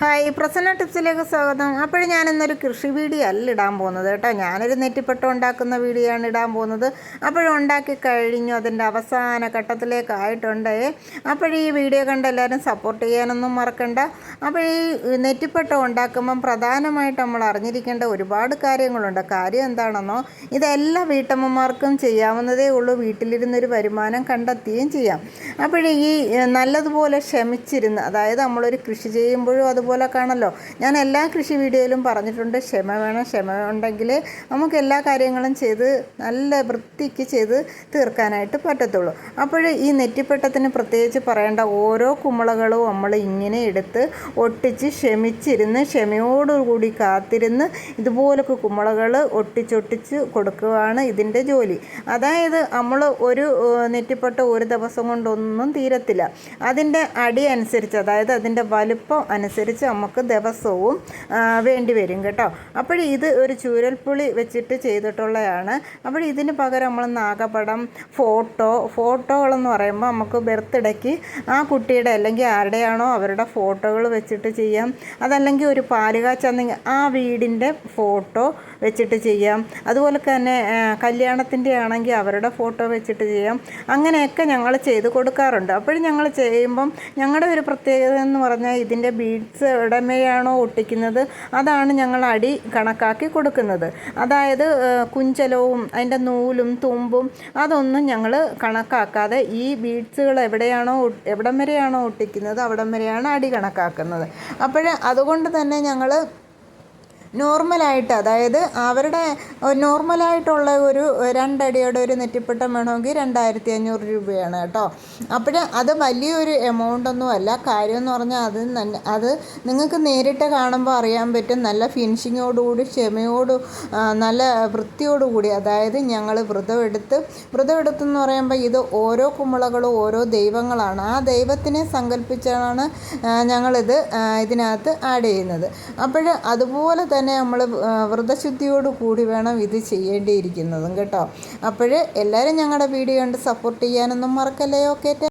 Hi, Prasanna ടിപ്സിലേക്ക് സ്വാഗതം. അപ്പോഴും ഞാനിന്നൊരു കൃഷി വീഡിയോ അല്ല ഇടാൻ പോകുന്നത് കേട്ടോ. ഞാനൊരു നെറ്റിപ്പട്ടം ഉണ്ടാക്കുന്ന വീഡിയോ ആണ് ഇടാൻ പോകുന്നത്. അപ്പോഴും ഉണ്ടാക്കി കഴിഞ്ഞു, അതിൻ്റെ അവസാന ഘട്ടത്തിലേക്കായിട്ടുണ്ട്. അപ്പോഴീ വീഡിയോ കണ്ട് എല്ലാവരും സപ്പോർട്ട് ചെയ്യാനൊന്നും മറക്കണ്ട. അപ്പോൾ ഈ നെറ്റിപ്പട്ടം ഉണ്ടാക്കുമ്പം പ്രധാനമായിട്ട് നമ്മൾ അറിഞ്ഞിരിക്കേണ്ട ഒരുപാട് കാര്യങ്ങളുണ്ട്. കാര്യം എന്താണെന്നോ, ഇതെല്ലാ വീട്ടമ്മമാർക്കും ചെയ്യാവുന്നതേ ഉള്ളൂ. വീട്ടിലിരുന്നൊരു വരുമാനം കണ്ടെത്തുകയും ചെയ്യാം. അപ്പോഴേ ഈ നല്ലതുപോലെ ക്ഷമിച്ചിരുന്ന്, അതായത് നമ്മളൊരു കൃഷി ചെയ്യുമ്പോഴും അതുപോലെ കാണല്ലോ, ഞാൻ എല്ലാ കൃഷി വീഡിയോയിലും പറഞ്ഞിട്ടുണ്ട്, ക്ഷമ വേണം. ക്ഷമ ഉണ്ടെങ്കിൽ നമുക്ക് എല്ലാ കാര്യങ്ങളും ചെയ്ത് നല്ല വൃത്തിക്ക് ചെയ്ത് തീർക്കാനായിട്ട് പറ്റത്തുള്ളൂ. അപ്പോൾ ഈ നെറ്റിപ്പട്ടത്തിന് പ്രത്യേകിച്ച് പറയേണ്ട ഓരോ കുമ്പളകളും നമ്മൾ ഇങ്ങനെ എടുത്ത് ഒട്ടിച്ച് ക്ഷമിച്ചിരുന്ന് ക്ഷമയോടുകൂടി കാത്തിരുന്ന് ഇതുപോലൊക്കെ കുമ്പളകൾ ഒട്ടിച്ചൊട്ടിച്ച് കൊടുക്കുകയാണ് ഇതിൻ്റെ ജോലി. അതായത് നമ്മൾ ഒരു നെറ്റിപ്പട്ട ഒരു ദിവസം കൊണ്ടൊന്നും തീരത്തില്ല. അതിൻ്റെ അടി അനുസരിച്ച്, അതായത് അതിൻ്റെ വലുപ്പം അനുസരിച്ച് നമുക്ക് ദിവസവും വേണ്ടി വരും കേട്ടോ. അപ്പോൾ ഇത് ഒരു ചൂരൽപ്പുളി വെച്ചിട്ട് ചെയ്തിട്ടുള്ളതാണ്. അപ്പോൾ ഇതിന് പകരം നമ്മൾ നാഗപടം, ഫോട്ടോകളെന്ന് പറയുമ്പോൾ നമുക്ക് ബർത്ത്ഡേക്ക് ആ കുട്ടിയുടെ അല്ലെങ്കിൽ ആരുടെയാണോ അവരുടെ ഫോട്ടോകൾ വെച്ചിട്ട് ചെയ്യാം. അതല്ലെങ്കിൽ ഒരു പാലുകാച്ചെന്നെങ്കിൽ ആ വീടിൻ്റെ ഫോട്ടോ വെച്ചിട്ട് ചെയ്യാം. അതുപോലെ തന്നെ കല്യാണത്തിൻ്റെ ആണെങ്കിൽ അവരുടെ ഫോട്ടോ വെച്ചിട്ട് ചെയ്യാം. അങ്ങനെയൊക്കെ ഞങ്ങൾ ചെയ്ത് കൊടുക്കാറുണ്ട്. അപ്പോഴും ഞങ്ങൾ ചെയ്യുമ്പം ഞങ്ങളുടെ ഒരു പ്രത്യേകത എന്ന് പറഞ്ഞാൽ ഇതിൻ്റെ ബീഡ്സ് എവിടമേയാണോ ഒട്ടിക്കുന്നത് അതാണ് ഞങ്ങൾ അടി കണക്കാക്കി കൊടുക്കുന്നത്. അതായത് കുഞ്ചലവും അതിൻ്റെ നൂലും തുമ്പും അതൊന്നും ഞങ്ങൾ കണക്കാക്കാതെ ഈ ബീഡ്സുകൾ എവിടം വരെയാണോ ഒട്ടിക്കുന്നത് അവിടം വരെയാണ് അടി കണക്കാക്കുന്നത്. അപ്പോൾ അതുകൊണ്ട് തന്നെ ഞങ്ങൾ നോർമലായിട്ട്, അതായത് അവരുടെ നോർമലായിട്ടുള്ള ഒരു 2 അടിയുടെ ഒരു നെറ്റിപ്പട്ടം വേണമെങ്കിൽ 2500 രൂപയാണ് കേട്ടോ. അപ്പോൾ അത് വലിയൊരു എമൗണ്ടൊന്നും അല്ല. കാര്യമെന്ന് പറഞ്ഞാൽ അത് നിങ്ങൾക്ക് നേരിട്ട് കാണുമ്പോൾ അറിയാൻ പറ്റും. നല്ല ഫിനിഷിങ്ങോടുകൂടി നല്ല വൃത്തിയോടുകൂടി, അതായത് ഞങ്ങൾ വ്രതമെടുത്തെന്ന് പറയുമ്പോൾ ഇത് ഓരോ കുമ്പളകളും ഓരോ ദൈവങ്ങളാണ്. ആ ദൈവത്തിനെ സങ്കല്പിച്ചാണ് ഞങ്ങളിത് ഇതിനകത്ത് ആഡ് ചെയ്യുന്നത്. അപ്പോൾ അതുപോലെ തന്നെ നമ്മൾ വ്രതശുദ്ധിയോട് കൂടി വേണം ഇത് ചെയ്യേണ്ടിയിരിക്കുന്നതും കേട്ടോ. അപ്പോൾ എല്ലാവരും ഞങ്ങളുടെ വീഡിയോ കണ്ട് സപ്പോർട്ട് ചെയ്യാനൊന്നും മറക്കല്ലേ. ഓക്കെ.